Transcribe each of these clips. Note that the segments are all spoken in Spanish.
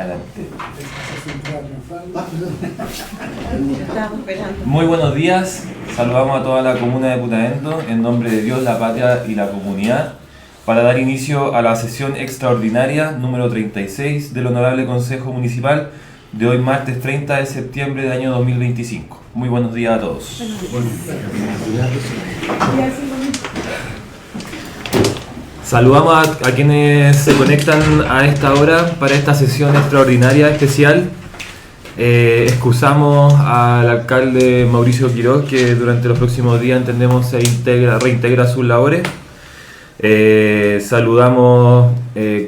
Adelante. Muy buenos días, saludamos a toda la comuna de Putaendo en nombre de Dios, la patria y la comunidad para dar inicio a la sesión extraordinaria número 36 del Honorable Consejo Municipal de hoy martes 30 de septiembre del año 2025. Muy buenos días a todos. Saludamos a quienes se conectan a esta hora para esta sesión extraordinaria especial. Excusamos al alcalde Mauricio Quiroz, que durante los próximos días entendemos reintegra sus labores. Saludamos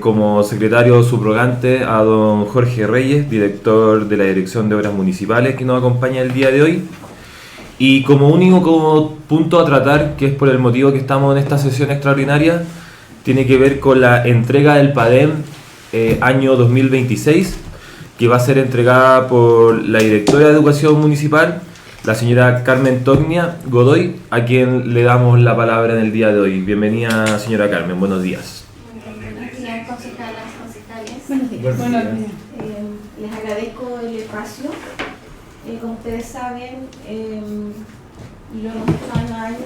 como secretario subrogante a don Jorge Reyes, director de la Dirección de Obras Municipales, que nos acompaña el día de hoy. Y como único punto a tratar, que es por el motivo que estamos en esta sesión extraordinaria, tiene que ver con la entrega del PADEM año 2026, que va a ser entregada por la directora de Educación Municipal, la señora Carmen Tognia Godoy, a quien le damos la palabra en el día de hoy. Bienvenida, señora Carmen, buenos días. Buenos días, concejalas, concejales. Buenos días. Buenos días. Les agradezco el espacio. Como ustedes saben, y lo hemos hecho año a año,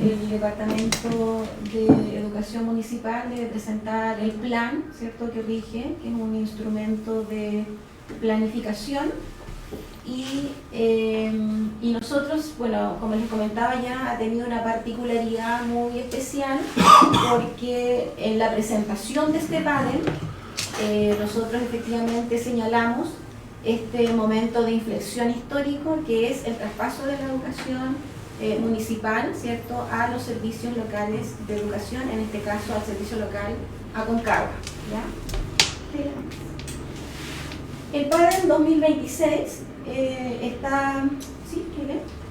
el Departamento de Educación Municipal debe presentar el plan, ¿cierto?, que rige, que es un instrumento de planificación. Y nosotros, bueno, como les comentaba ya, ha tenido una particularidad muy especial porque en la presentación de este panel nosotros efectivamente señalamos este momento de inflexión histórico que es el traspaso de la educación municipal, ¿cierto?, a los servicios locales de educación, en este caso al servicio local Aconcagua, ¿ya? El PADEM 2026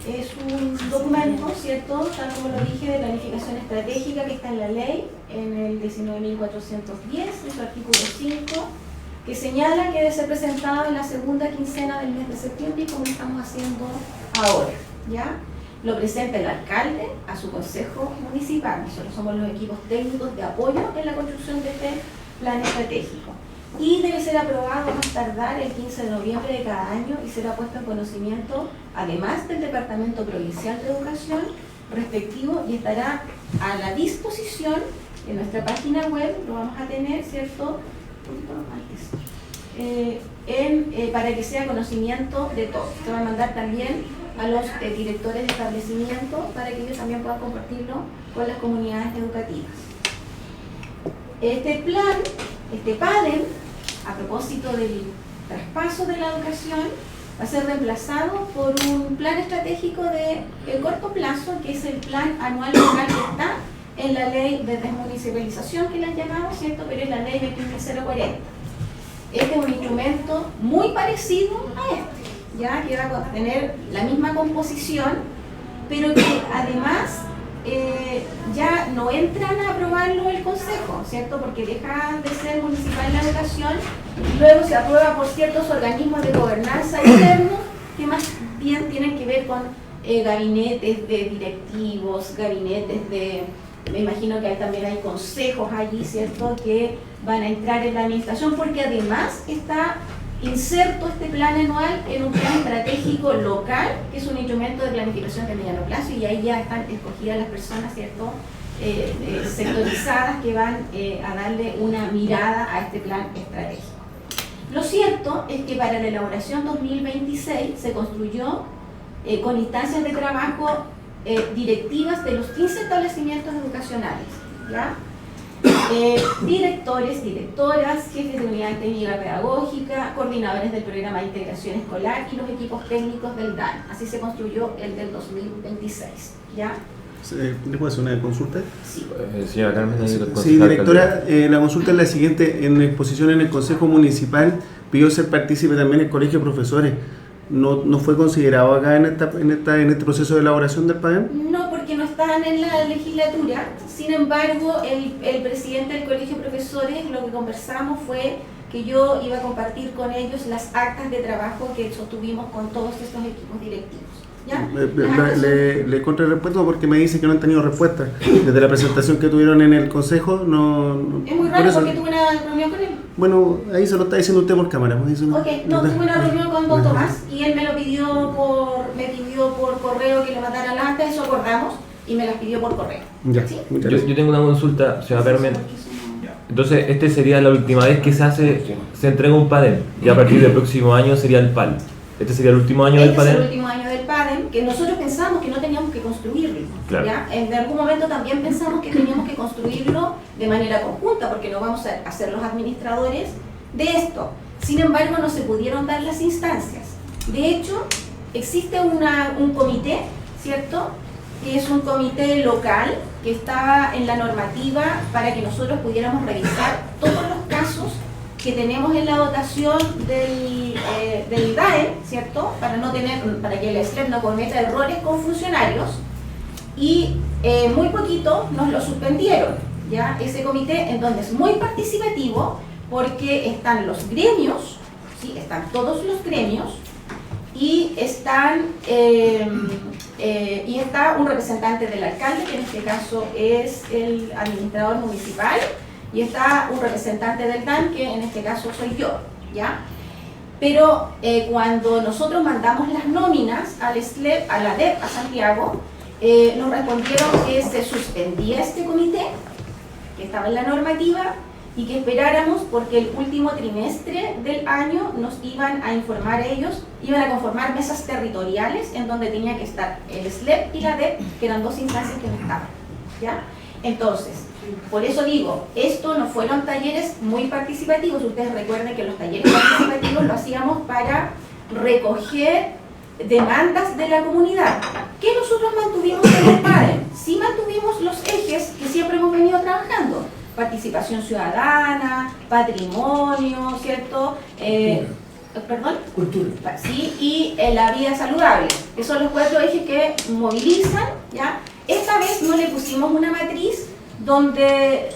es un documento, ¿cierto?, tal como lo dije, de planificación estratégica que está en la ley, en el 19.410, en su artículo 5, que señala que debe ser presentado en la segunda quincena del mes de septiembre, como estamos haciendo ahora, ¿ya? Lo presenta el alcalde a su consejo municipal. Nosotros somos los equipos técnicos de apoyo en la construcción de este plan estratégico. Y debe ser aprobado más tardar el 15 de noviembre de cada año y será puesto en conocimiento, además del Departamento Provincial de Educación respectivo, y estará a la disposición en nuestra página web, lo vamos a tener, ¿cierto?, para que sea conocimiento de todos. Se va a mandar también a los directores de establecimiento para que ellos también puedan compartirlo con las comunidades educativas. Este plan, este PADEM, a propósito del traspaso de la educación, va a ser reemplazado por un plan estratégico de corto plazo, que es el plan anual local que está en la ley de desmunicipalización, que la han llamado, ¿cierto?, pero es la ley 21.040. Este es un instrumento muy parecido a este, ya que va a tener la misma composición, pero que además ya no entran a aprobarlo el Consejo, ¿cierto?, porque deja de ser municipal la educación y luego se aprueba por ciertos organismos de gobernanza internos que más bien tienen que ver con gabinetes de directivos, gabinetes de... Me imagino que también hay consejos allí, ¿cierto?, que van a entrar en la administración, porque además está inserto este plan anual en un plan estratégico local, que es un instrumento de planificación de mediano plazo, y ahí ya están escogidas las personas, ¿cierto?, sectorizadas, que van a darle una mirada a este plan estratégico. Lo cierto es que para la elaboración 2026 se construyó con instancias de trabajo directivas de los 15 establecimientos educacionales, ¿ya? Directores, directoras, jefes de unidad técnica pedagógica, coordinadores del programa de integración escolar y los equipos técnicos del DAN. Así se construyó el del 2026, ¿ya? ¿Le puedo hacer una consulta? Sí. Señora Carmen, sí, directora, la consulta es la siguiente. En la exposición en el Consejo Municipal pidió ser partícipe también el Colegio de Profesores. ¿No fue considerado acá en este proceso de elaboración del PADEM? No, porque no están en la legislatura. Sin embargo, el presidente del Colegio de Profesores, lo que conversamos fue que yo iba a compartir con ellos las actas de trabajo que sostuvimos con todos estos equipos directivos. ¿Ya? Le contrarrespuesto porque me dice que no han tenido respuesta. Desde la presentación que tuvieron en el consejo, no es muy raro porque tuve una reunión con él. Bueno, ahí se lo está diciendo usted por cámara. Ok, no, tuve una reunión con don Tomás y él me pidió por correo que le mandara las actas, eso acordamos, y me las pidió por correo. Ya, ¿Sí? Yo tengo una consulta, señora Permen. Entonces, esta sería la última vez que se entrega un PADEM, y a partir del próximo año sería el PAL. Este sería el último año del PADEM. Este es el último año del PADEM, que nosotros pensamos que no teníamos que construirlo. Claro. ¿Ya? En algún momento también pensamos que teníamos que construirlo de manera conjunta, porque no vamos a ser los administradores de esto. Sin embargo, no se pudieron dar las instancias. De hecho, existe un comité, ¿cierto?, que es un comité local que estaba en la normativa para que nosotros pudiéramos revisar todos los casos que tenemos en la dotación del DAE, ¿cierto?, para que el SLEP no cometa errores con funcionarios, y muy poquito nos lo suspendieron, ¿ya? Ese comité, en donde es muy participativo porque están los gremios, ¿sí?, están todos los gremios, y está un representante del alcalde, que en este caso es el administrador municipal, y está un representante del DAN, que en este caso soy yo, ¿ya? Pero cuando nosotros mandamos las nóminas al SLEP, a la DEP, a Santiago, nos respondieron que se suspendía este comité, que estaba en la normativa, y que esperáramos porque el último trimestre del año nos iban a informar ellos, iban a conformar mesas territoriales en donde tenía que estar el SLEP y la DEP, que eran dos instancias que no estaban, ¿ya? Entonces, por eso digo, esto no fueron talleres muy participativos. Ustedes recuerden que los talleres participativos lo hacíamos para recoger demandas de la comunidad. ¿Qué nosotros mantuvimos en el PADEM? Sí mantuvimos los ejes que siempre hemos venido trabajando: participación ciudadana, patrimonio, ¿cierto? ¿Perdón? Cultura. Sí, y la vida saludable, que son los 4 ejes que movilizan, ¿ya? Esta vez no le pusimos una matriz donde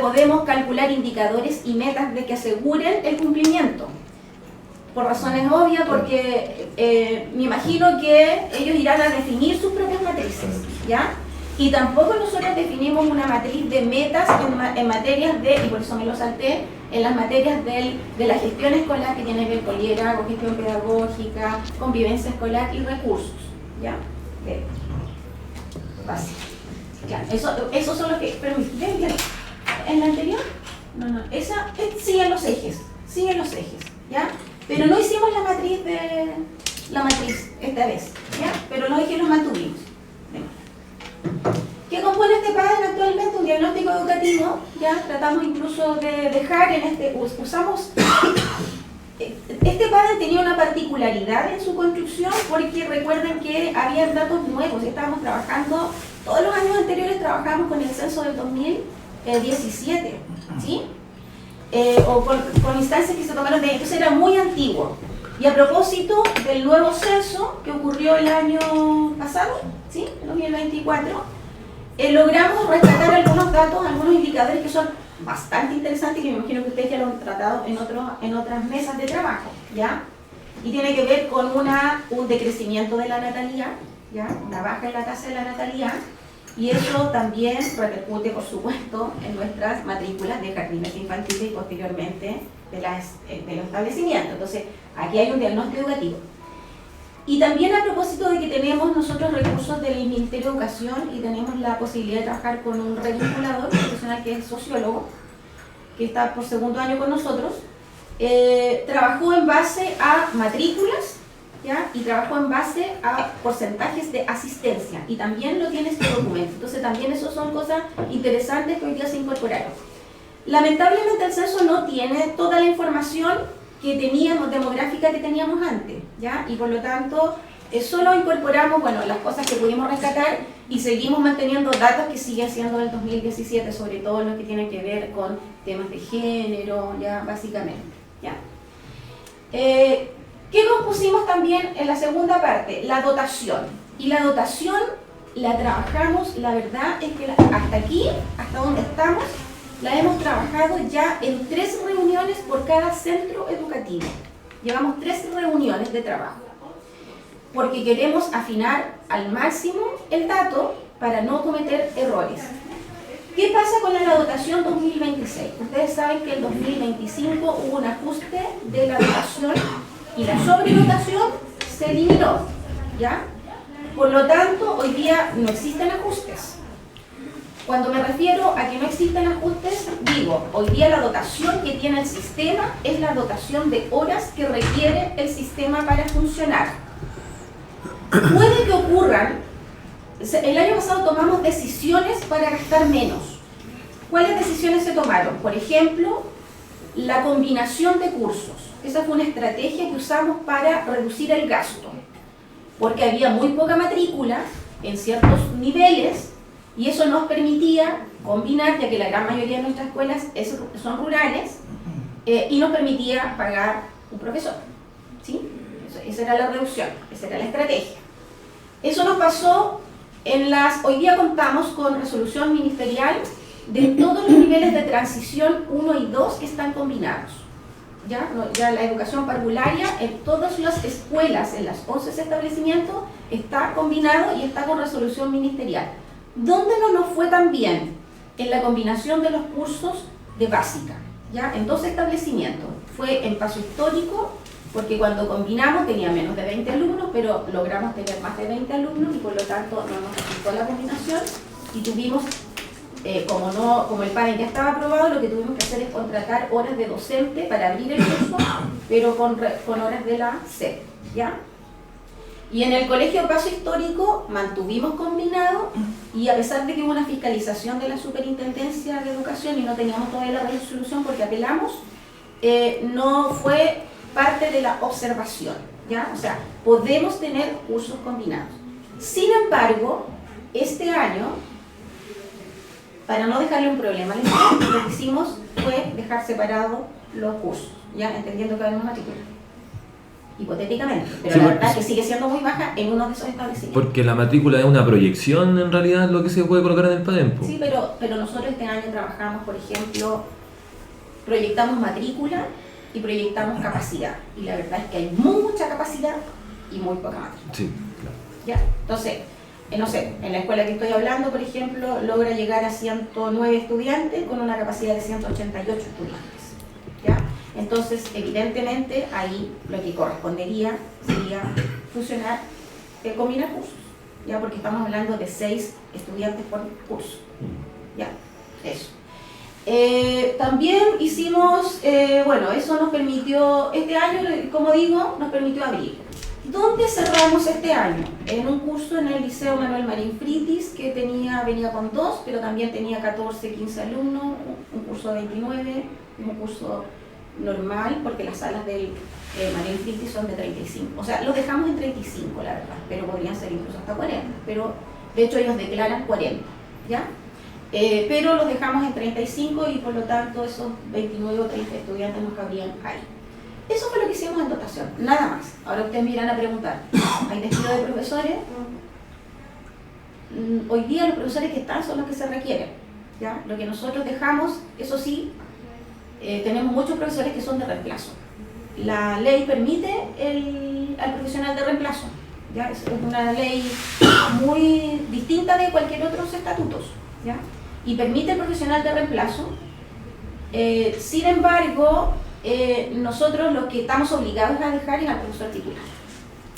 podemos calcular indicadores y metas de que aseguren el cumplimiento. Por razones obvias, porque me imagino que ellos irán a definir sus propias matrices, ¿ya? Y tampoco nosotros definimos una matriz de metas en materias y por eso me lo salté, en las materias de la gestión escolar, que tiene que ver con liderazgo, gestión pedagógica, convivencia escolar y recursos, ¿ya? Básico. Claro, esos son los que... Pero bien. ¿En la anterior? No. Esa sigue los ejes, ¿ya? Pero no hicimos la matriz esta vez, ¿ya? Pero los ejes los mantuvimos. ¿Qué compone este PADEM actualmente? Un diagnóstico educativo, ya tratamos incluso de dejar en este PADEM tenía una particularidad en su construcción, porque recuerden que había datos nuevos, estábamos trabajando, todos los años anteriores trabajamos con el censo del 2017, ¿sí? O con instancias que se tomaron de ahí, entonces era muy antiguo. Y a propósito del nuevo censo que ocurrió el año pasado, ¿sí?, el 2024, logramos rescatar algunos datos, algunos indicadores que son bastante interesantes, que me imagino que ustedes ya lo han tratado en otras mesas de trabajo, ¿ya? Y tiene que ver con un decrecimiento de la natalidad, ¿ya?, una baja en la tasa de la natalidad, y eso también repercute, por supuesto, en nuestras matrículas de jardines infantiles y posteriormente de los establecimientos. Entonces, aquí hay un diagnóstico educativo. Y también a propósito de que tenemos nosotros recursos del Ministerio de Educación y tenemos la posibilidad de trabajar con un revinculador profesional que es sociólogo, que está por 2.º año con nosotros, trabajó en base a matrículas, ¿ya?, y trabajó en base a porcentajes de asistencia, y también lo tiene este documento. Entonces también eso son cosas interesantes que hoy día se incorporaron. Lamentablemente el censo no tiene toda la información que teníamos, demográfica, que teníamos antes, ¿ya? Y por lo tanto solo incorporamos, bueno, las cosas que pudimos rescatar, y seguimos manteniendo datos que siguen siendo del 2017, sobre todo lo que tiene que ver con temas de género, ya, básicamente, ¿ya? ¿Qué compusimos también en la segunda parte? La dotación. Y la dotación la trabajamos, la verdad es que hasta aquí, hasta donde estamos, la hemos trabajado ya en 3 reuniones por cada centro educativo. Llevamos 3 reuniones de trabajo. porque queremos afinar al máximo el dato para no cometer errores. ¿Qué pasa con la dotación 2026? Ustedes saben que en 2025 hubo un ajuste de la dotación y la sobredotación se eliminó, ¿ya? Por lo tanto, hoy día no existen ajustes. Cuando me refiero a que no existen ajustes, digo, hoy día la dotación que tiene el sistema es la dotación de horas que requiere el sistema para funcionar. Puede que ocurran, el año pasado tomamos decisiones para gastar menos. ¿Cuáles decisiones se tomaron? Por ejemplo, la combinación de cursos. Esa fue una estrategia que usamos para reducir el gasto, porque había muy poca matrícula en ciertos niveles y eso nos permitía combinar, ya que la gran mayoría de nuestras escuelas son rurales, y nos permitía pagar un profesor, ¿sí? Esa era la reducción, esa era la estrategia. Eso nos pasó hoy día contamos con resolución ministerial de todos los niveles de transición 1 y 2 que están combinados. Ya la educación parvularia en todas las escuelas, en las 11 establecimientos, está combinado y está con resolución ministerial. ¿Dónde no nos fue tan bien? En la combinación de los cursos de básica, ¿ya? En 2 establecimientos. Fue en Paso Histórico, porque cuando combinamos tenía menos de 20 alumnos, pero logramos tener más de 20 alumnos y por lo tanto no nos resultó la combinación y tuvimos, como el PADEN ya estaba aprobado, lo que tuvimos que hacer es contratar horas de docente para abrir el curso, pero con horas de la SEP, ¿ya? Y en el Colegio Paso Histórico mantuvimos combinado y a pesar de que hubo una fiscalización de la Superintendencia de Educación y no teníamos todavía la resolución porque apelamos, no fue parte de la observación, ¿ya? O sea, podemos tener cursos combinados. Sin embargo, este año, para no dejarle un problema al estudiante, lo que hicimos fue dejar separados los cursos, ¿ya? Entendiendo que había matrícula. Hipotéticamente, pero sí, la verdad es que sigue siendo muy baja en uno de esos establecimientos. Porque la matrícula es una proyección en realidad lo que se puede colocar en el PADEN. Sí, pero nosotros este año trabajamos, por ejemplo, proyectamos matrícula y proyectamos capacidad. Y la verdad es que hay mucha capacidad y muy poca matrícula. Sí, claro. ¿Ya? Entonces, no sé, en la escuela que estoy hablando, por ejemplo, logra llegar a 109 estudiantes con una capacidad de 188 estudiantes. ¿Ya? Entonces, evidentemente, ahí lo que correspondería sería fusionar, combinar cursos, ¿ya? Porque estamos hablando de 6 estudiantes por curso, ¿ya? Eso. También hicimos, bueno, eso nos permitió, este año, como digo, nos permitió abrir. ¿Dónde cerramos este año? En un curso en el Liceo Manuel Marín Fritis, que venía con 2, pero también tenía 14, 15 alumnos, un curso de 29, un curso normal, porque las salas del Marín Fritis son de 35. O sea, los dejamos en 35, la verdad, pero podrían ser incluso hasta 40. Pero, de hecho, ellos declaran 40, ¿ya? Pero los dejamos en 35 y, por lo tanto, esos 29 o 30 estudiantes nos cabrían ahí. Eso fue lo que hicimos en dotación, nada más. Ahora ustedes me irán a preguntar, ¿hay despido de profesores? Hoy día los profesores que están son los que se requieren, ¿ya? Lo que nosotros dejamos, eso sí, tenemos muchos profesores que son de reemplazo. La ley permite al profesional de reemplazo, ¿ya? Es una ley muy distinta de cualquier otro estatutos, ¿ya? Y permite el profesional de reemplazo. Sin embargo, nosotros lo que estamos obligados a dejar es al profesor titular,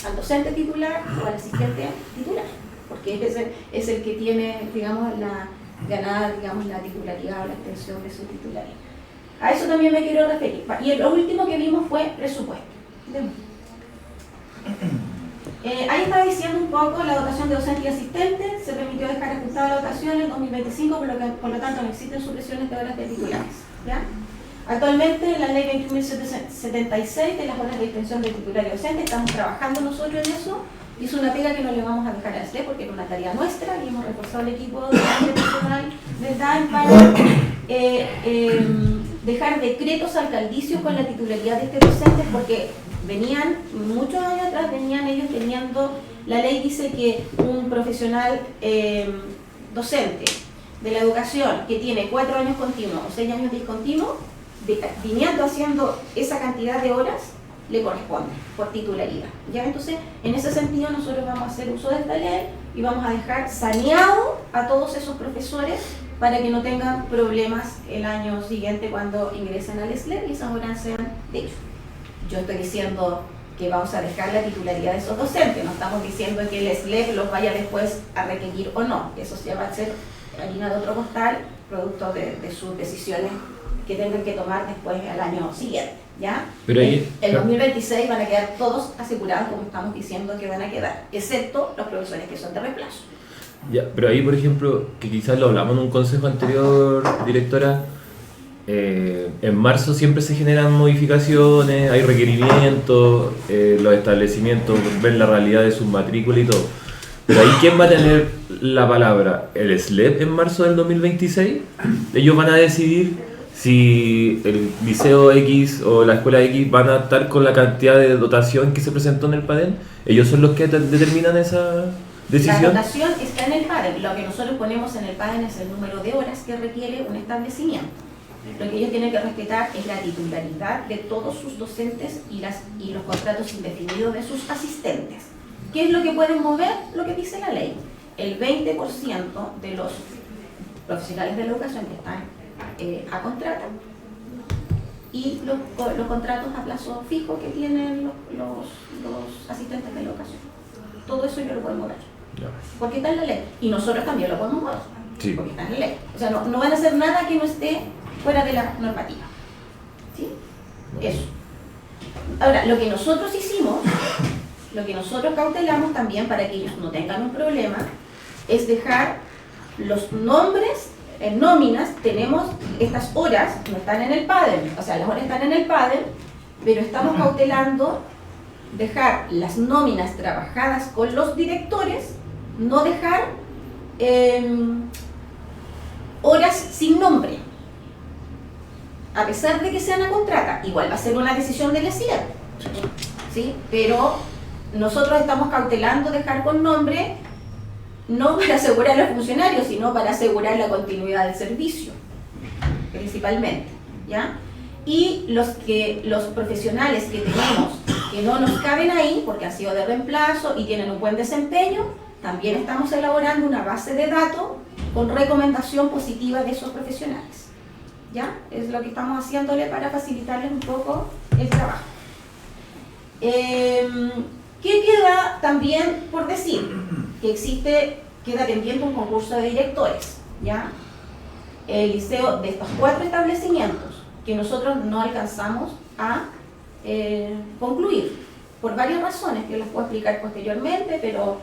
al docente titular o al asistente titular, porque es el que tiene, digamos, la titularidad o la extensión de su titularidad. A eso también me quiero referir. Y lo último que vimos fue presupuesto. Ahí estaba diciendo un poco la dotación de docente y asistente. Se permitió dejar ajustada la dotación en 2025, por lo tanto no existen supresiones de horas de titulares, ¿ya? Actualmente la ley 21.776 de las horas de extensión de titular y docente, estamos trabajando nosotros en eso, y es una pega que no le vamos a dejar a hacer porque era una tarea nuestra y hemos reforzado el equipo de personal del DAEM para dejar decretos alcaldicios con la titularidad de este docente, porque venían, muchos años atrás venían ellos teniendo, la ley dice que un profesional docente de la educación que tiene 4 años continuos o 6 años discontinuos, viniendo haciendo esa cantidad de horas, le corresponde por titularidad. ¿Ya? Entonces, en ese sentido, nosotros vamos a hacer uso de esta ley y vamos a dejar saneado a todos esos profesores para que no tengan problemas el año siguiente cuando ingresen al SLEP y esas horas sean de ellos. Yo estoy diciendo que vamos a dejar la titularidad de esos docentes, no estamos diciendo que el SLEP los vaya después a requerir o no, eso ya va a ser harina de otro costal, producto de sus decisiones que tengan que tomar después al año siguiente, ¿ya? Pero ahí, el 2026 van a quedar todos asegurados como estamos diciendo que van a quedar, excepto los profesores que son de reemplazo. Ya, pero ahí, por ejemplo, que quizás lo hablamos en un consejo anterior, directora, en marzo siempre se generan modificaciones, hay requerimientos, los establecimientos ven la realidad de sus matrículas y todo. Pero ahí, ¿quién va a tener la palabra? ¿El SLEP en marzo del 2026? Ellos van a decidir si el liceo X o la escuela X van a estar con la cantidad de dotación que se presentó en el PADEN. Ellos son los que determinan esa decisión. La dotación está en el PADEN. Lo que nosotros ponemos en el PADEN es el número de horas que requiere un establecimiento. Lo que ellos tienen que respetar es la titularidad de todos sus docentes y los contratos indefinidos de sus asistentes. ¿Qué es lo que pueden mover? Lo que dice la ley. El 20% de los profesionales de la educación que están a contrato y los contratos a plazo fijo que tienen los asistentes de la educación. Todo eso yo lo puedo mover. Ya. Porque está en la ley. Y nosotros también lo podemos mover. Sí. Porque está en la ley. O sea, no van a hacer nada que no esté fuera de la normativa. ¿Sí? Eso. Ahora, lo que nosotros hicimos, lo que nosotros cautelamos también para que ellos no tengan un problema, es dejar los nombres en nóminas. Tenemos estas horas, no están en el PADEN, o sea, las horas están en el PADEN, pero estamos cautelando dejar las nóminas trabajadas con los directores, no dejar horas sin nombre. A pesar de que sean a contrata, igual va a ser una decisión del SLEP, ¿sí? Pero nosotros estamos cautelando dejar con nombre, no para asegurar a los funcionarios, sino para asegurar la continuidad del servicio, principalmente, ¿ya? Y los profesionales que tenemos que no nos caben ahí, porque han sido de reemplazo y tienen un buen desempeño, también estamos elaborando una base de datos con recomendación positiva de esos profesionales. ¿Ya? Es lo que estamos haciéndole para facilitarles un poco el trabajo. ¿Qué queda también por decir? Que queda pendiente un concurso de directores, ¿ya? El liceo de estos 4 establecimientos que nosotros no alcanzamos a concluir, por varias razones que las puedo explicar posteriormente, pero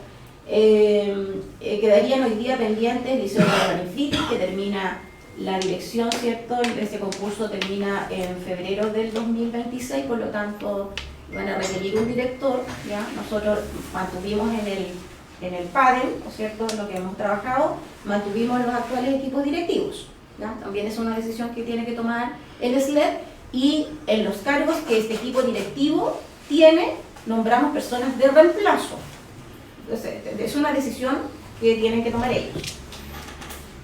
quedarían hoy día pendientes el liceo de la Benefritis, que termina la dirección, ¿cierto? Ese concurso termina en febrero del 2026, por lo tanto van a requerir un director, ¿ya? Nosotros mantuvimos en el PADEN, ¿no es cierto?, lo que hemos trabajado, mantuvimos los actuales equipos directivos, ¿ya? También es una decisión que tiene que tomar el SLEP, y en los cargos que este equipo directivo tiene, nombramos personas de reemplazo. Entonces, es una decisión que tienen que tomar ellos.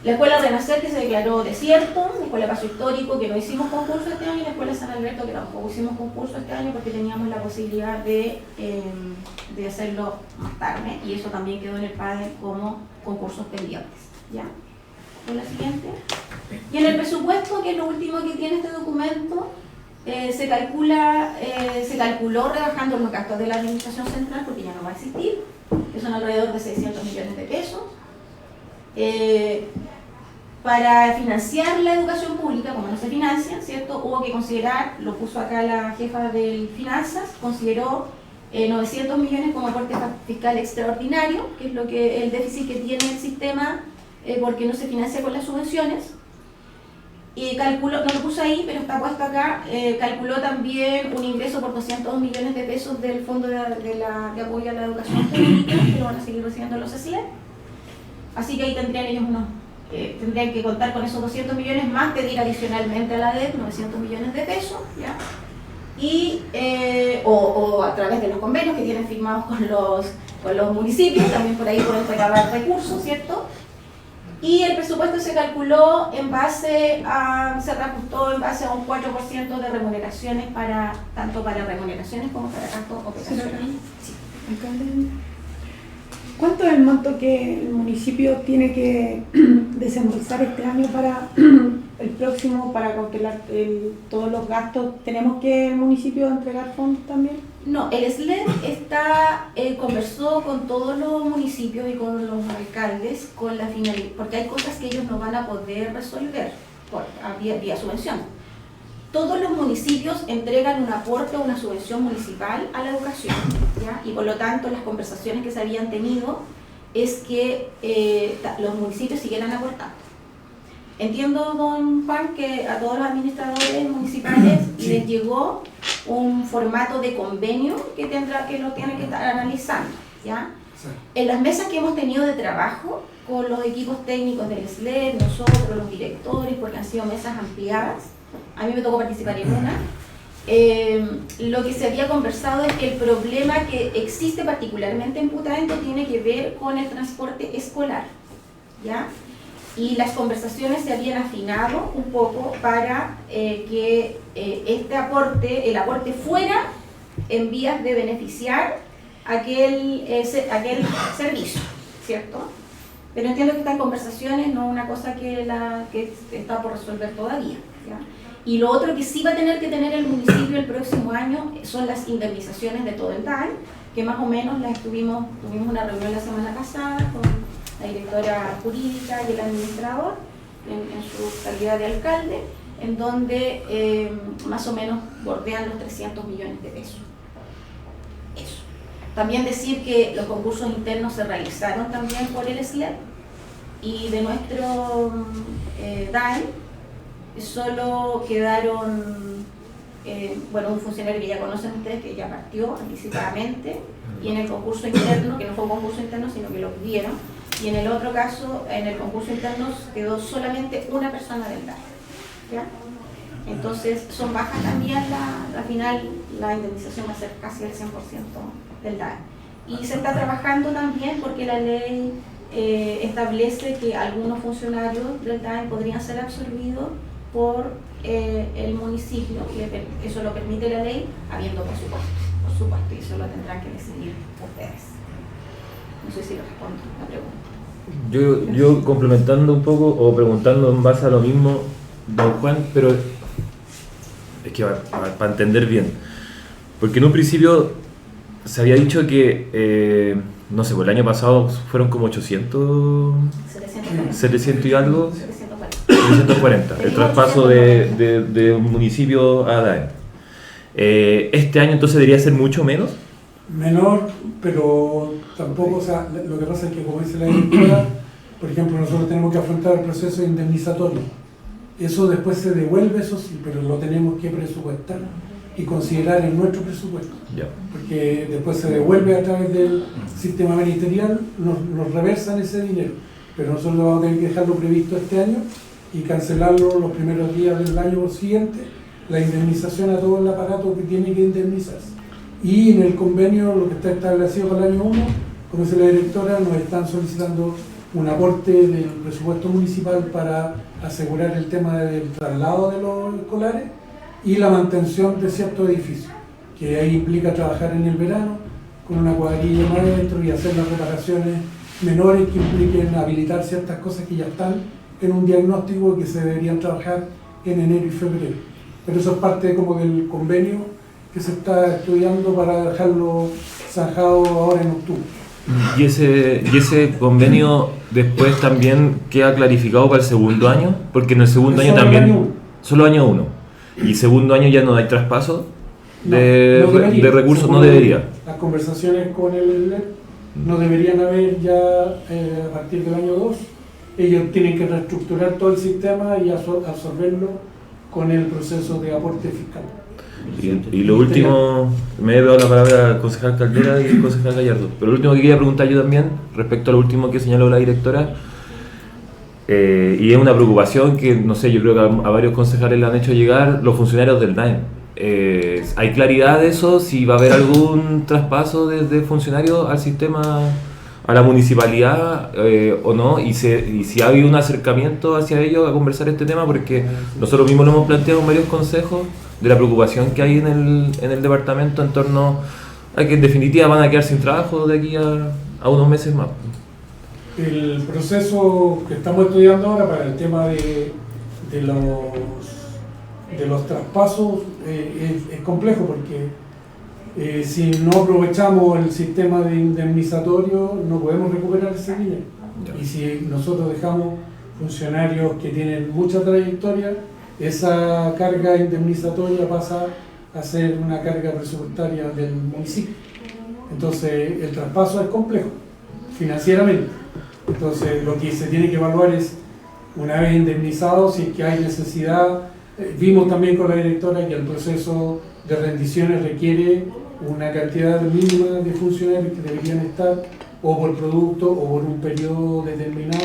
La Escuela Renacer, que se declaró desierto, la Escuela Paso Histórico, que no hicimos concurso este año, y la Escuela San Alberto, que tampoco hicimos concurso este año porque teníamos la posibilidad de hacerlo más tarde, y eso también quedó en el PADE como concursos pendientes. ¿Ya? ¿Con la siguiente? Y en el presupuesto, que es lo último que tiene este documento, se calculó rebajando los gastos de la administración central, porque ya no va a existir, que son alrededor de 600 millones de pesos. Para financiar la educación pública, como no se financia, ¿cierto?, hubo que considerar, lo puso acá la jefa de finanzas, consideró 900 millones como aporte fiscal extraordinario, que es lo que el déficit que tiene el sistema porque no se financia con las subvenciones. Y calculó, no lo puso ahí, pero está puesto acá, calculó también un ingreso por 202 millones de pesos del Fondo de Apoyo a la Educación Pública, que lo van a seguir recibiendo los SLEP. Así que ahí tendrían ellos tendrían que contar con esos 200 millones más, pedir adicionalmente a la DEP 900 millones de pesos, ¿ya? Y, o a través de los convenios que tienen firmados con los municipios, también por ahí pueden recabar recursos, ¿cierto? Y el presupuesto se calculó se reajustó en base a un 4% de remuneraciones tanto para remuneraciones como para gastos operacionales. Sí. ¿Cuánto es el monto que el municipio tiene que desembolsar este año para el próximo, para congelar todos los gastos? ¿Tenemos que el municipio entregar fondos también? No, el SLED conversó con todos los municipios y con los alcaldes con la finalidad, porque hay cosas que ellos no van a poder resolver vía subvención. Todos los municipios entregan un aporte o una subvención municipal a la educación, ¿ya? Y por lo tanto las conversaciones que se habían tenido es que los municipios siguieran aportando. Entiendo, don Juan, que a todos los administradores municipales les llegó un formato de convenio que lo tienen que estar analizando, ¿ya? Sí. En las mesas que hemos tenido de trabajo con los equipos técnicos del SLED, nosotros, los directores, porque han sido mesas ampliadas, a mí me tocó participar en una, lo que se había conversado es que el problema que existe particularmente en Putaendo tiene que ver con el transporte escolar, ¿ya? Y las conversaciones se habían afinado un poco para que el aporte fuera en vías de beneficiar aquel servicio, ¿cierto? Pero entiendo que están conversaciones, no una cosa que está por resolver todavía, ¿ya? Y lo otro que sí va a tener que tener el municipio el próximo año son las indemnizaciones de todo el DAE, que más o menos tuvimos una reunión la semana pasada con la directora jurídica y el administrador en su calidad de alcalde, en donde más o menos bordean los 300 millones de pesos. Eso. También decir que los concursos internos se realizaron también por el SLED y de nuestro DAE solo quedaron, un funcionario que ya conocen ustedes, que ya partió anticipadamente, y en el concurso interno, que no fue un concurso interno, sino que lo pidieron, y en el otro caso, en el concurso interno quedó solamente una persona del DAE, ¿ya? Entonces son bajas también, al final la indemnización va a ser casi el 100% del DAE. Y se está trabajando también porque la ley establece que algunos funcionarios del DAE podrían ser absorbidos por el municipio, y eso lo permite la ley, habiendo presupuesto, por supuesto, y eso lo tendrán que decidir ustedes. No sé si lo respondo la pregunta. Yo complementando un poco o preguntando en base a lo mismo, don Juan, pero es que para entender bien, porque en un principio se había dicho que, no sé, por el año pasado fueron como 700 y algo, 740, el traspaso de un municipio a DAE. Este año entonces debería ser mucho menos. Menor, pero tampoco, o sea, lo que pasa es que, como dice la directora, por ejemplo, nosotros tenemos que afrontar el proceso indemnizatorio. Eso después se devuelve, eso sí, pero lo tenemos que presupuestar y considerar en nuestro presupuesto. Yeah. Porque después se devuelve a través del sistema ministerial, nos reversan ese dinero. Pero nosotros vamos a tener que dejarlo previsto este año y cancelarlo los primeros días del año siguiente, la indemnización a todo el aparato que tiene que indemnizarse. Y en el convenio, lo que está establecido para el año 1, como dice la directora, nos están solicitando un aporte del presupuesto municipal para asegurar el tema del traslado de los escolares y la mantención de ciertos edificios, que ahí implica trabajar en el verano con una cuadrilla maestro y hacer las reparaciones menores que impliquen habilitar ciertas cosas que ya están en un diagnóstico que se deberían trabajar en enero y febrero. Pero eso es parte como del convenio que se está estudiando para dejarlo zanjado ahora en octubre. ¿Y ese convenio después también queda clarificado para el segundo año? Porque en el segundo año también... Solo año 1. ¿Y segundo año ya no hay traspaso de recursos? No debería. Las conversaciones con el ELEC no deberían haber ya a partir del año 2. Ellos tienen que reestructurar todo el sistema y absorberlo con el proceso de aporte fiscal. Y lo último, me he dado la palabra al concejal Caldera y al concejal Gallardo, pero lo último que quería preguntar yo también, respecto a lo último que señaló la directora, y es una preocupación que, no sé, yo creo que a varios concejales le han hecho llegar los funcionarios del DAE. ¿Hay claridad de eso? ¿Si va a haber algún traspaso desde funcionarios al sistema a la municipalidad o no, y si ha habido un acercamiento hacia ellos a conversar este tema, porque nosotros mismos lo hemos planteado en varios consejos de la preocupación que hay en el departamento en torno a que en definitiva van a quedar sin trabajo de aquí a unos meses más. El proceso que estamos estudiando ahora para el tema de los traspasos es complejo, porque si no aprovechamos el sistema de indemnizatorio no podemos recuperar ese dinero. Y si nosotros dejamos funcionarios que tienen mucha trayectoria, esa carga indemnizatoria pasa a ser una carga presupuestaria del municipio. Entonces el traspaso es complejo financieramente. Entonces lo que se tiene que evaluar es, una vez indemnizado, si es que hay necesidad. Vimos también con la directora que el proceso de rendiciones requiere una cantidad mínima de funcionarios que deberían estar o por producto o por un periodo determinado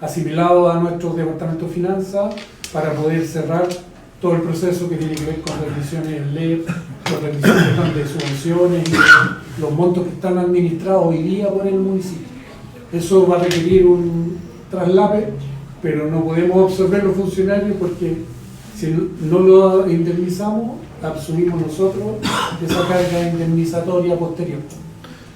asimilado a nuestro departamento de finanzas para poder cerrar todo el proceso que tiene que ver con rendiciones LEP, con rendiciones de subvenciones y los montos que están administrados hoy día por el municipio. Eso va a requerir un traslape, pero no podemos absorber los funcionarios porque si no lo indemnizamos, asumimos nosotros esa carga indemnizatoria posterior.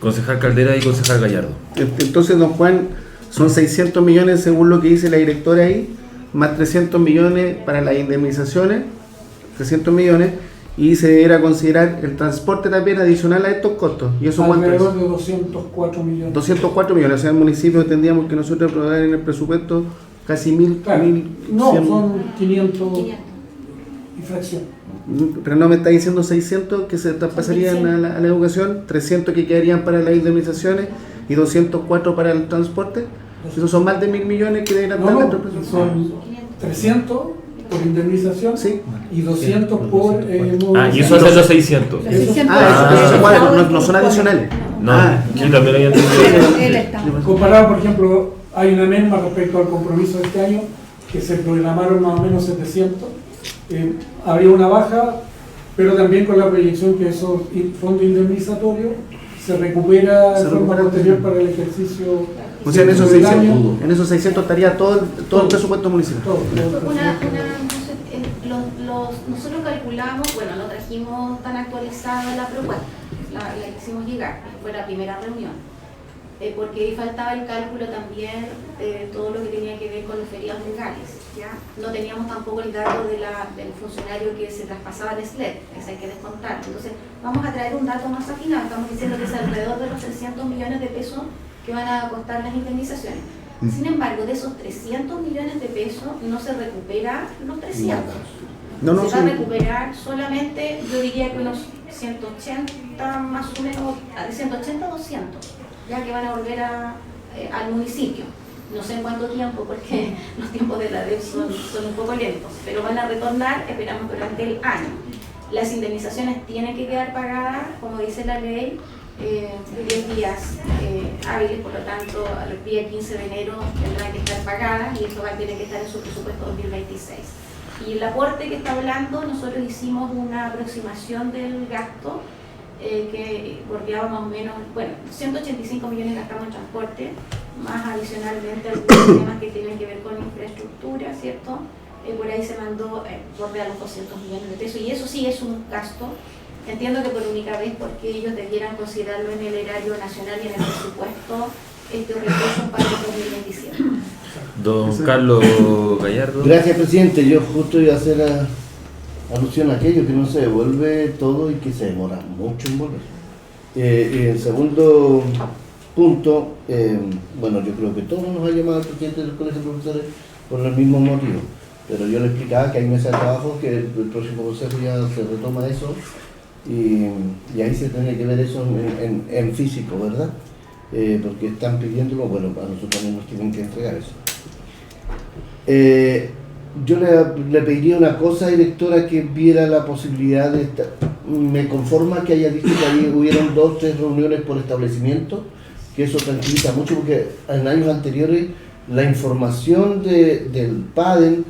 Concejal Caldera y concejal Gallardo. Entonces, don Juan, son 600 millones según lo que dice la directora ahí, más 300 millones para las indemnizaciones, 300 millones, y se deberá considerar el transporte también adicional a estos costos. ¿Y eso cuánto es? Alrededor de 204 millones. 204 millones, o sea, el municipio entendíamos que nosotros aprobar en el presupuesto casi 1.100. Claro. No, son 500 y fracción. Pero no me está diciendo 600 que se traspasarían a la educación, 300 que quedarían para las indemnizaciones y 204 para el transporte. Esos son más de 1.000 millones que deberán estar dentro del presupuesto. Son 300 por indemnización, Sí. y 200 por Y eso es los 600. Los 600 Esos cuadros no son adicionales. No, Ah, yo también lo había entendido. Él está. Comparado, por ejemplo, hay una merma respecto al compromiso de este año, que se programaron más o menos 700. Habría una baja, pero también con la proyección que esos fondos indemnizatorios se recupera de forma posterior para el ejercicio. O sea, en esos del 600, año. en esos 600 estaría todo el presupuesto municipal. Todo Nosotros calculamos, bueno, no trajimos tan actualizada la propuesta, la hicimos llegar, fue la primera reunión, porque faltaba el cálculo también de todo lo que tenía que ver con los feriados legales, ¿ya? No teníamos tampoco el dato del funcionario que se traspasaba en SLED, ese hay que descontar. Entonces, vamos a traer un dato más afinado, estamos diciendo que es alrededor de los 300 millones de pesos que van a costar las indemnizaciones. Sin embargo, de esos 300 millones de pesos no se recupera los 300. Se va a recuperar solamente, yo diría que unos 180 más o menos, de 180 a 200, ya que van a volver al municipio. No sé en cuánto tiempo, porque los tiempos de la DEP son un poco lentos, pero van a retornar, esperamos, durante el año. Las indemnizaciones tienen que quedar pagadas, como dice la ley, 10 días hábiles, por lo tanto, el día 15 de enero tendrán que estar pagadas y eso va a tener que estar en su presupuesto 2026. Y el aporte que está hablando, nosotros hicimos una aproximación del gasto que bordeaba más o menos, bueno, 185 millones gastamos en transporte, más adicionalmente algunos temas que tienen que ver con infraestructura, ¿cierto? Por ahí se mandó bordea los 200 millones de pesos y eso sí es un gasto. Entiendo que por única vez, porque ellos debieran considerarlo en el erario nacional y en el presupuesto estos recursos para el 2027. Don Carlos Gallardo. Gracias, presidente. Yo justo iba a hacer alusión a aquello que no se devuelve todo y que se demora mucho en volver. En segundo punto, bueno, yo creo que todos nos ha llamado el presidente del Colegio de Profesores por los mismos motivos, pero yo le explicaba que hay mesas de trabajo, que el próximo consejo ya se retoma eso y ahí se tiene que ver eso en físico, ¿verdad? Porque están pidiéndolo, bueno, a nosotros también nos tienen que entregar eso. Yo le pediría una cosa, directora, que viera la posibilidad de me conforma que haya dicho que ahí hubieron 2 o 3 reuniones por establecimiento, que eso tranquiliza mucho, porque en años anteriores la información del PADEN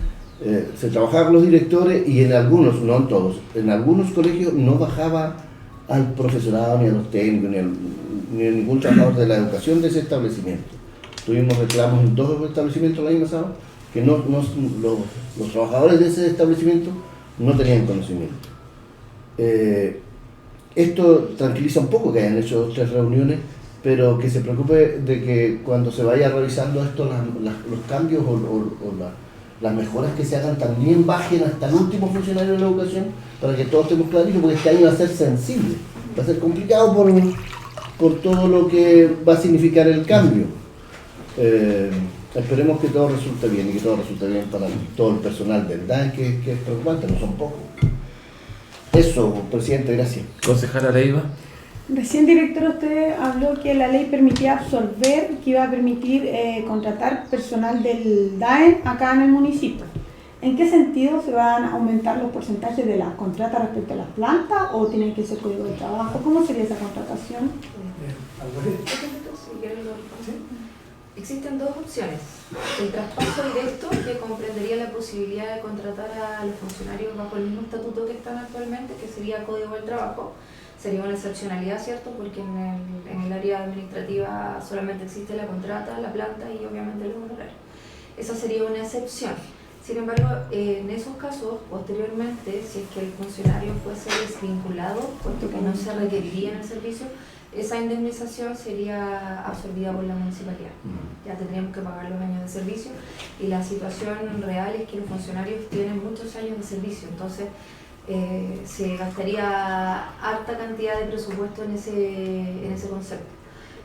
se trabajaba con los directores y en algunos, no en todos, en algunos colegios no bajaba al profesorado ni a los técnicos, ni de ningún trabajador de la educación de ese establecimiento. Tuvimos reclamos en 2 establecimientos el año pasado, que los trabajadores de ese establecimiento no tenían conocimiento. Esto tranquiliza un poco que hayan hecho 2 o 3 reuniones, pero que se preocupe de que cuando se vaya revisando esto, los cambios las mejoras que se hagan también bajen hasta el último funcionario de la educación, para que todos estemos claritos, porque este año va a ser sensible, va a ser complicado por todo lo que va a significar el cambio. Esperemos que todo resulte bien y que todo resulte bien para todo el personal del DAE, que es preocupante, no son pocos. Eso, presidente, gracias. Concejala Leiva. Recién, director, usted habló que la ley permitía absorber, que iba a permitir contratar personal del DAE acá en el municipio. ¿En qué sentido se van a aumentar los porcentajes de las contratas respecto a las plantas o tienen que ser código de trabajo? ¿Cómo sería esa contratación? Existen 2 opciones. El traspaso directo, que comprendería la posibilidad de contratar a los funcionarios bajo el mismo estatuto que están actualmente, que sería Código del Trabajo. Sería una excepcionalidad, ¿cierto? Porque en el área administrativa solamente existe la contrata, la planta y obviamente los honorarios. Esa sería una excepción. Sin embargo, en esos casos, posteriormente, si es que el funcionario fuese desvinculado, puesto que no se requeriría en el servicio, esa indemnización sería absorbida por la municipalidad. Ya tendríamos que pagar los años de servicio y la situación real es que los funcionarios tienen muchos años de servicio, entonces se gastaría harta cantidad de presupuesto en ese concepto.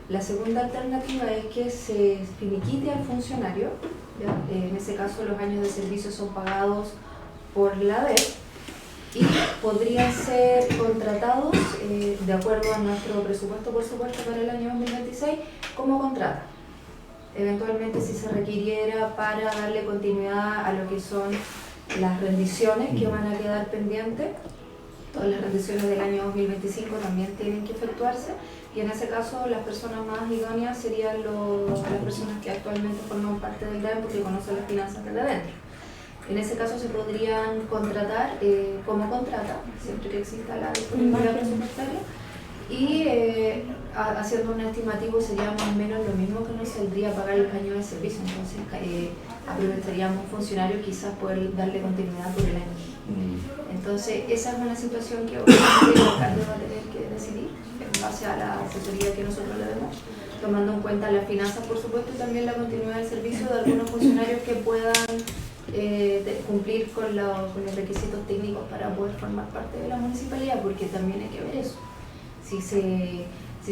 La segunda alternativa es que se finiquite al funcionario, ¿ya? En ese caso los años de servicio son pagados por la DEP y podrían ser contratados de acuerdo a nuestro presupuesto, por supuesto, para el año 2026 como contrata. Eventualmente, si se requiriera para darle continuidad a lo que son las rendiciones que van a quedar pendientes, todas las rendiciones del año 2025 también tienen que efectuarse y en ese caso las personas más idóneas serían las personas que actualmente forman parte del DAE porque conocen las finanzas desde adentro. En ese caso se podrían contratar como contrata, siempre que exista la disponibilidad presupuestaria, y haciendo un estimativo sería más o menos lo mismo que nos saldría pagar los años de servicio, entonces aprovecharíamos un funcionario quizás poder darle continuidad por el año. Entonces esa es una situación que obviamente el alcalde va a tener que decidir en base a la asesoría que nosotros le demos, tomando en cuenta las finanzas, por supuesto, y también la continuidad del servicio de algunos funcionarios que puedan cumplir con los requisitos técnicos para poder formar parte de la municipalidad, porque también hay que ver eso. Si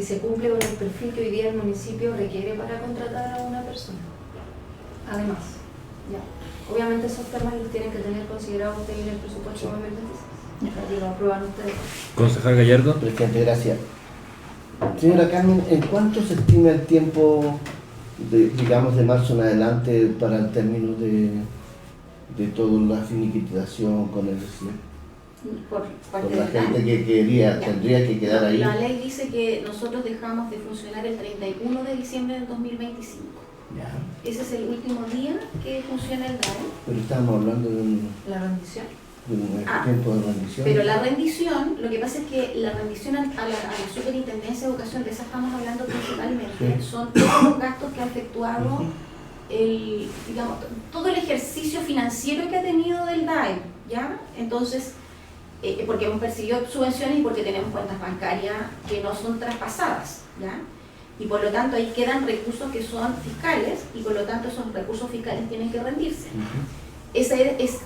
se cumple con el perfil que hoy día el municipio requiere para contratar a una persona. Además, ya. Obviamente esos temas los tienen que tener considerados ustedes en el presupuesto 2026. Y lo aprueban ustedes. Concejal Gallardo. Presidente, gracias. Señora Carmen, ¿en cuánto se estima el tiempo, digamos, de marzo en adelante para el término de toda la finiquitación con el Por la gente que tendría que quedar ahí? La ley dice que nosotros dejamos de funcionar el 31 de diciembre del 2025. Ya. Ese es el último día que funciona el DAE. Pero estábamos hablando de un La rendición. tiempo de rendición. Pero la rendición, lo que pasa es que la rendición a la Superintendencia de Educación, de esa estamos hablando principalmente, Sí. son todos los gastos que ha efectuado digamos, todo el ejercicio financiero que ha tenido del DAE, ¿ya? Entonces, porque hemos percibido subvenciones y porque tenemos cuentas bancarias que no son traspasadas, ¿ya? Y por lo tanto ahí quedan recursos que son fiscales y por lo tanto esos recursos fiscales tienen que rendirse. Ese es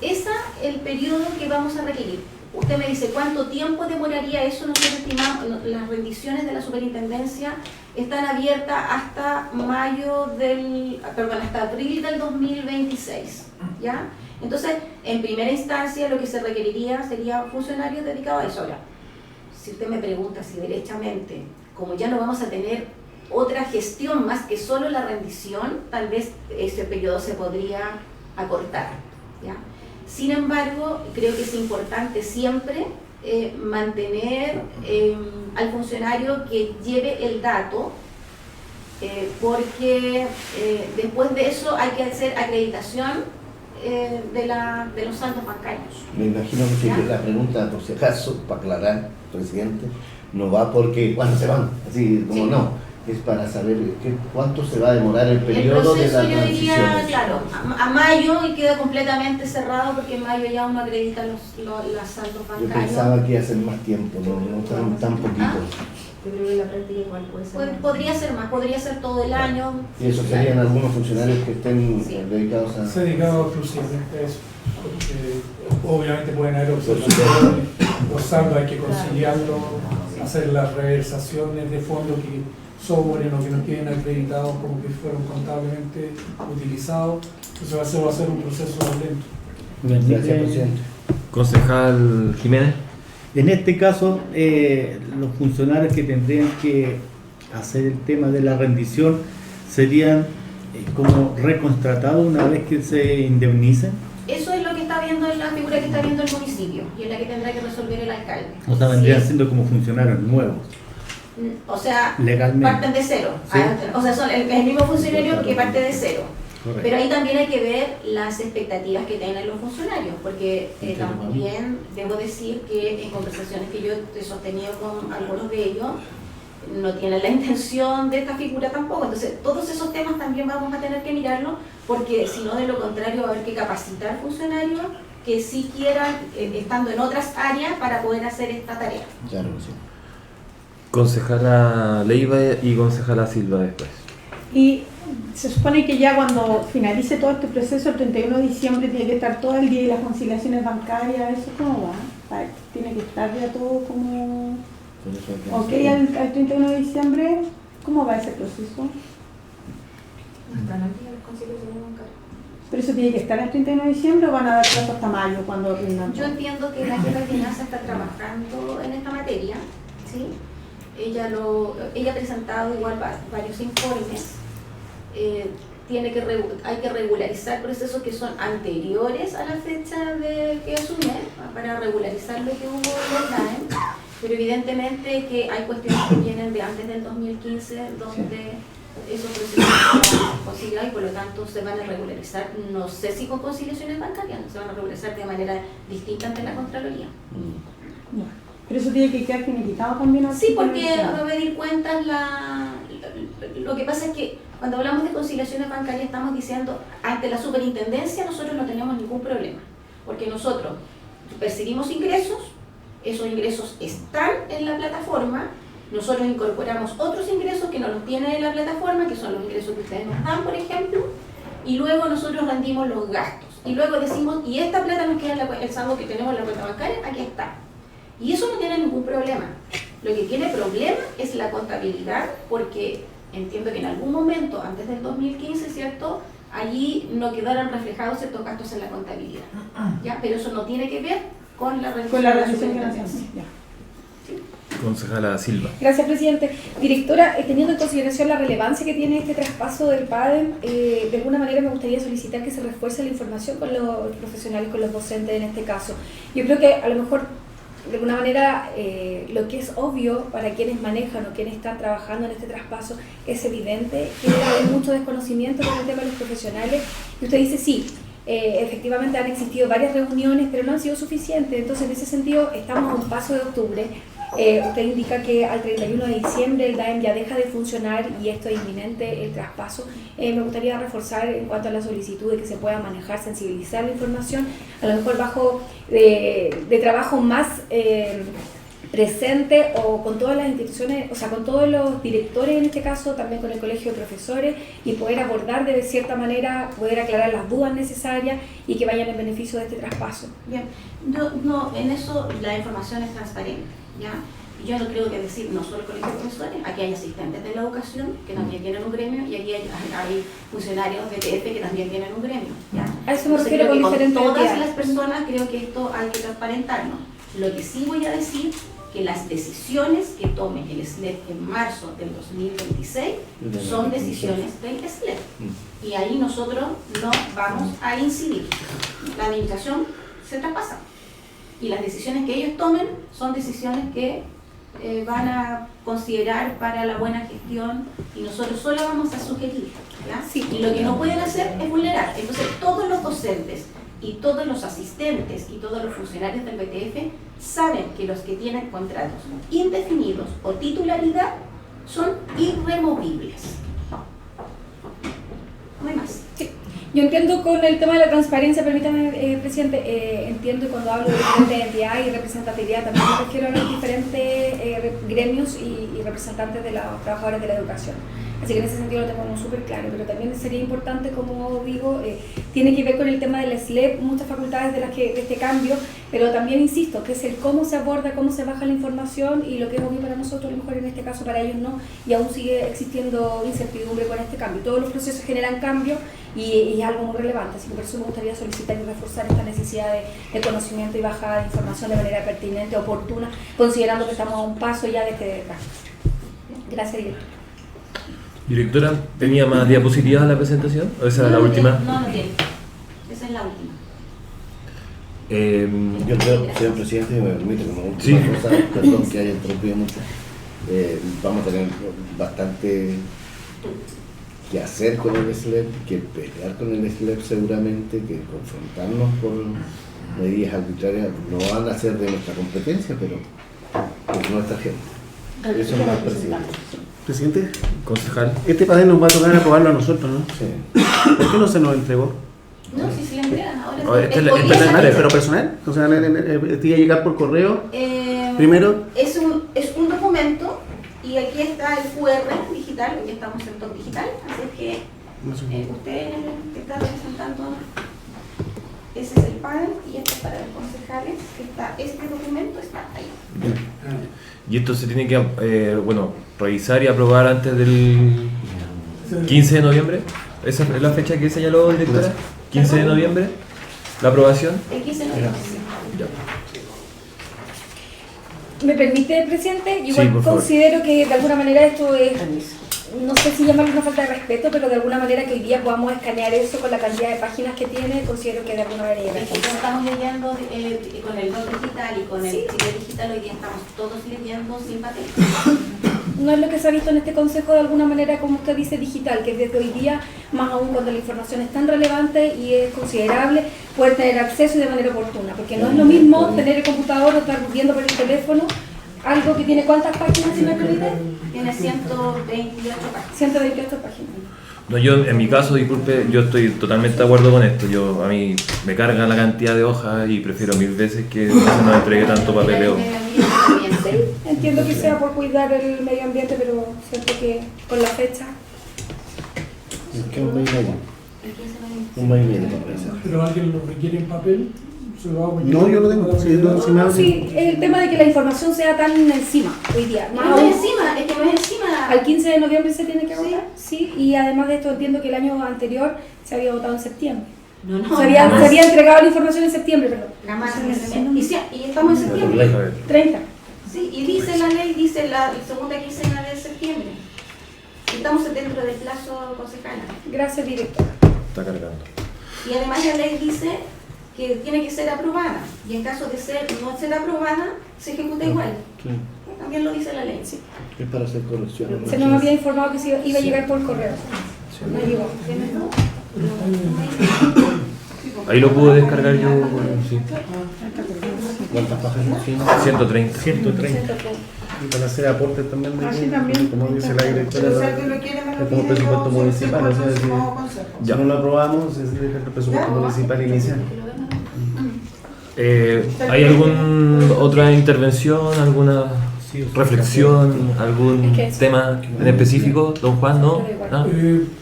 el periodo que vamos a requerir. Usted me dice cuánto tiempo demoraría eso. Nosotros estimamos, las rendiciones de la superintendencia están abiertas hasta hasta abril del 2026, ¿ya? Entonces, en primera instancia lo que se requeriría sería funcionarios dedicados a eso. Ahora, si usted me pregunta si derechamente, como ya no vamos a tener otra gestión más que solo la rendición, tal vez ese periodo se podría acortar, ¿ya? Sin embargo, creo que es importante siempre mantener al funcionario que lleve el dato, porque después de eso hay que hacer acreditación de los saldos bancarios. Me imagino que la pregunta, por si acaso, para aclarar, presidente, no va porque cuando se van, así como Sí. no. Es para saber cuánto se va a demorar el periodo de proceso, la yo diría, transición. claro, a mayo y queda completamente cerrado porque en mayo ya uno acredita las saldos Yo bancarios. pensaba que iba a ser más tiempo, no tan poquito. Yo creo que la práctica igual puede ser. Podría ser más, podría ser todo el año. Y eso serían algunos funcionarios que estén Sí. dedicados a... Se ha dedicado exclusivamente a eso. Porque obviamente pueden haber observaciones, los saldos hay que conciliarlos, hacer las reversaciones de fondos que sobren o que no queden acreditados como que fueron contablemente utilizados. Entonces va a ser un proceso lento. Gracias, presidente. Concejal Jiménez. En este caso, los funcionarios que tendrían que hacer el tema de la rendición serían como recontratados una vez que se indemnicen. Eso es lo que está viendo la figura que está viendo el municipio y es la que tendrá que resolver el alcalde. O sea, vendrían Sí. siendo como funcionarios nuevos, O sea, legalmente. parten de cero. Sí. O sea, son el mismo funcionario que parte de cero. Correcto. Pero ahí también hay que ver las expectativas que tienen los funcionarios, porque también debo decir que en conversaciones que yo he sostenido con algunos de ellos, no tienen la intención de esta figura tampoco. Entonces, todos esos temas también vamos a tener que mirarlos, porque si no, de lo contrario, va a haber que capacitar funcionarios que sí quieran, estando en otras áreas, para poder hacer esta tarea. Claro, sí. Concejala Leiva y concejala Silva después. Y se supone que ya cuando finalice todo este proceso, el 31 de diciembre tiene que estar todo el día y las conciliaciones bancarias, ¿eso cómo va? Tiene que estar ya todo como... Por eso hay que Ok, hacer- al 31 de diciembre, ¿cómo va ese proceso? Hasta el día de los conciliaciones bancarias. ¿Pero eso tiene que estar el 31 de diciembre o van a dar plazo hasta mayo cuando rindan? Yo entiendo que la jefa de finanzas está trabajando en esta materia, ¿sí? Ella ha presentado igual varios informes. Hay que regularizar procesos que son anteriores a la fecha de que asume, para regularizar lo que hubo en el DAEM, pero evidentemente que hay cuestiones que vienen de antes del 2015 donde esos procesos están conciliados y por lo tanto se van a regularizar, no sé si con conciliaciones bancarias, se van a regularizar de manera distinta ante la Contraloría. Ya. Pero eso tiene que quedar finiquitado también. al Sí, 31 de porque diciembre. va a pedir cuentas lo que pasa es que cuando hablamos de conciliaciones bancarias estamos diciendo, ante la superintendencia nosotros no tenemos ningún problema, porque nosotros percibimos ingresos, esos ingresos están en la plataforma, nosotros incorporamos otros ingresos que no los tienen en la plataforma, que son los ingresos que ustedes nos dan, por ejemplo, y luego nosotros rendimos los gastos, y luego decimos, y esta plata nos queda en el saldo que tenemos en la cuenta bancaria, aquí está. Y eso no tiene ningún problema. Lo que tiene problema es la contabilidad, porque entiendo que en algún momento, antes del 2015, ¿cierto?, allí no quedaron reflejados ciertos gastos en la contabilidad, ¿ya? Pero eso no tiene que ver con la Con la de rendición que superintendencia. hacemos. Ya. Concejala Silva. Gracias, presidente. Directora, teniendo en consideración la relevancia que tiene este traspaso del PADEM, de alguna manera me gustaría solicitar que se refuerce la información con los profesionales, con los docentes en este caso. Yo creo que a lo mejor, de alguna manera, lo que es obvio para quienes manejan o quienes están trabajando en este traspaso, es evidente que hay mucho desconocimiento con el tema de los profesionales. Y usted dice, sí, efectivamente han existido varias reuniones, pero no han sido suficientes. Entonces, en ese sentido, estamos a un paso de octubre. Usted indica que al 31 de diciembre el DAEM ya deja de funcionar y esto es inminente, el traspaso. Me gustaría reforzar en cuanto a la solicitud de que se pueda manejar, sensibilizar la información, a lo mejor bajo de trabajo más presente o con todas las instituciones, o sea, con todos los directores en este caso, también con el colegio de profesores, y poder abordar de cierta manera, poder aclarar las dudas necesarias y que vayan en beneficio de este traspaso. Bien, en eso la información es transparente, ¿ya? Yo no creo que decir no solo el colegio de profesores, aquí hay asistentes de la educación que también tienen un gremio y aquí hay funcionarios de TF que también tienen un gremio, ¿ya? A eso me Entonces, refiero creo con que diferentes todas entidades. las personas creo que esto hay que transparentarlo. Lo que sí voy a decir que las decisiones que tome el SLEP en marzo del 2026 son decisiones del SLEP y ahí nosotros no vamos a incidir. La administración se traspasa y las decisiones que ellos tomen son decisiones que van a considerar para la buena gestión y nosotros solo vamos a sugerir, ¿ya? Sí. Y lo que no pueden hacer es vulnerar. Entonces todos los docentes y todos los asistentes y todos los funcionarios del BTF saben que los que tienen contratos indefinidos o titularidad son irremovibles. No hay más. Sí. Yo entiendo con el tema de la transparencia, permítame, presidente, entiendo cuando hablo de diferentes entidades y representatividad, también me refiero a los diferentes gremios y representantes de los trabajadores de la educación. Así que en ese sentido lo tengo súper claro, pero también sería importante, como digo, tiene que ver con el tema del SLEP, muchas facultades de este cambio, pero también insisto, que es el cómo se aborda, cómo se baja la información y lo que es obvio para nosotros, a lo mejor en este caso para ellos no, y aún sigue existiendo incertidumbre con este cambio. Todos los procesos generan cambio y es algo muy relevante, así que por eso me gustaría solicitar y reforzar esta necesidad de conocimiento y bajada de información de manera pertinente, oportuna, considerando que estamos a un paso ya de este cambio. Gracias, director. Directora, ¿tenía más diapositivas en la presentación? ¿O esa era la última? No tiene. Esa es la última. Yo creo, señor presidente, me permite como última Sí. cosa, perdón que haya interrumpido mucho, vamos a tener bastante que hacer con el SLEP, que pelear con el SLEP seguramente, que confrontarnos por medidas arbitrarias no van a ser de nuestra competencia, pero es nuestra gente. Eso es más presidente. Presidente, Concejal. este PADEM nos va a tocar aprobarlo a nosotros, ¿no? Sí. ¿Por qué no se nos entregó? No, si se la entregan ahora. Esta es la ¿Personal? ¿Pero personal? O sea, ¿te iba a llegar por correo? Primero. Es un documento y aquí está el QR digital, hoy estamos en Top Digital, así que usted que está representando, ese es el PADEM y esto es para los concejales, este documento está ahí. Y esto se tiene que revisar y aprobar antes del 15 de noviembre. ¿Esa es la fecha que señaló, directora? 15 de noviembre, la aprobación. El 15 de noviembre. ¿Me permite, presidente? Yo Sí, igual por favor. considero que de alguna manera esto es, no sé si llamarlo una falta de respeto, pero de alguna manera que hoy día podamos escanear eso con la cantidad de páginas que tiene, considero que de alguna manera llega. Es que estamos leyendo con el Top Digital y con el Chile Digital, hoy día estamos todos leyendo sin papel. No es lo que se ha visto en este consejo de alguna manera, como usted dice, digital, que es desde hoy día, más aún cuando la información es tan relevante y es considerable, poder tener acceso y de manera oportuna, porque no es lo mismo tener el computador o estar viendo por el teléfono algo que tiene ¿cuántas páginas, si me permite? Tiene 128 páginas. 128 páginas. No, yo en mi caso, disculpe, yo estoy totalmente de acuerdo con esto. A mí me carga la cantidad de hojas y prefiero 1000 veces que no se nos entregue tanto papeleo. Entiendo que sea por cuidar el medio ambiente, pero siento que con la fecha. ¿Qué un mes y medio? Un mes y medio para pensar. Pero alguien lo requiere en papel, se lo hago No, yo lo tengo. Sí, no, si me hago- Sí, el tema de que la información sea tan encima hoy día. Más No aún, es encima, es que no es encima. al 15 de noviembre se tiene que votar, sí, y además de esto entiendo que el año anterior se había votado en septiembre. No, Se había entregado la información en septiembre, perdón. la más y estamos en septiembre. A ver, 30. Sí, y dice la ley, dice la segunda quincena de septiembre. Estamos dentro del plazo concejal. Gracias, directora. está cargando. Y además la ley dice que tiene que ser aprobada. Y en caso de no ser aprobada, se ejecuta igual. Sí, También lo dice la ley. Sí. es para hacer correcciones. Se nos había informado que se iba a llegar por correo. No llegó. Ahí lo pude descargar yo. Sí. ¿Cuántas páginas tiene? 130. 130. Y para hacer aportes también, Así también. como dice la directora, O sea, que lo quiere es como presupuesto municipal, o sea, si Ya. no lo aprobamos, es el presupuesto municipal inicial. ¿Hay alguna otra intervención, alguna reflexión, algún Es que es- tema en específico, don Juan? ¿No? ¿Ah?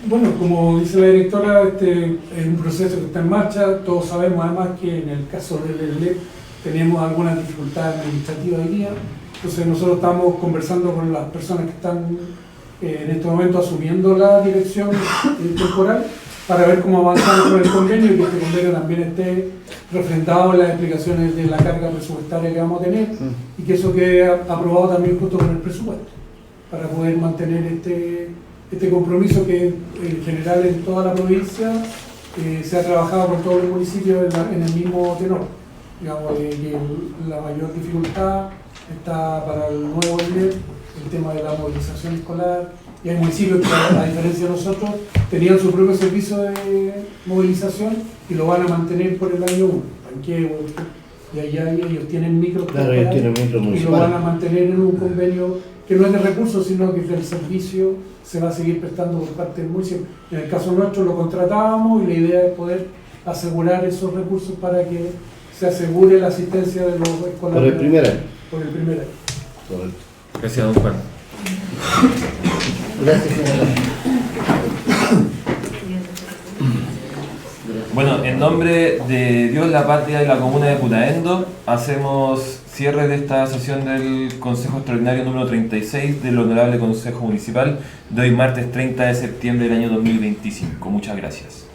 Bueno, como dice la directora, este es un proceso que está en marcha. Todos sabemos además que en el caso del ELEP tenemos algunas dificultades administrativas hoy día. Entonces nosotros estamos conversando con las personas que están en este momento asumiendo la dirección temporal para ver cómo avanzamos con el convenio y que este convenio también esté refrendado en las explicaciones de la carga presupuestaria que vamos a tener y que eso quede aprobado también junto con el presupuesto para poder mantener este compromiso que en general en toda la provincia se ha trabajado por todos los municipios en el mismo tenor. Digamos, que la mayor dificultad está para el nuevo INEP, el tema de la movilización escolar, y hay municipios que, a diferencia de nosotros, tenían su propio servicio de movilización y lo van a mantener por el año 1. Panqueo, y allá ellos tienen micro, Claro, ellos tienen micro y lo municipal. van a mantener en un convenio que no es de recursos, sino que es del servicio, se va a seguir prestando por parte del municipio. En el caso nuestro lo contratábamos y la idea es poder asegurar esos recursos para que se asegure la asistencia de los escolares. Por el primer año. Por el primer año. Correcto. Gracias, don Juan. Gracias, señora. Bueno, en nombre de Dios, la patria y la comuna de Putaendo, hacemos cierre de esta sesión del Consejo Extraordinario número 36 del Honorable Consejo Municipal de hoy martes 30 de septiembre del año 2025. Muchas gracias.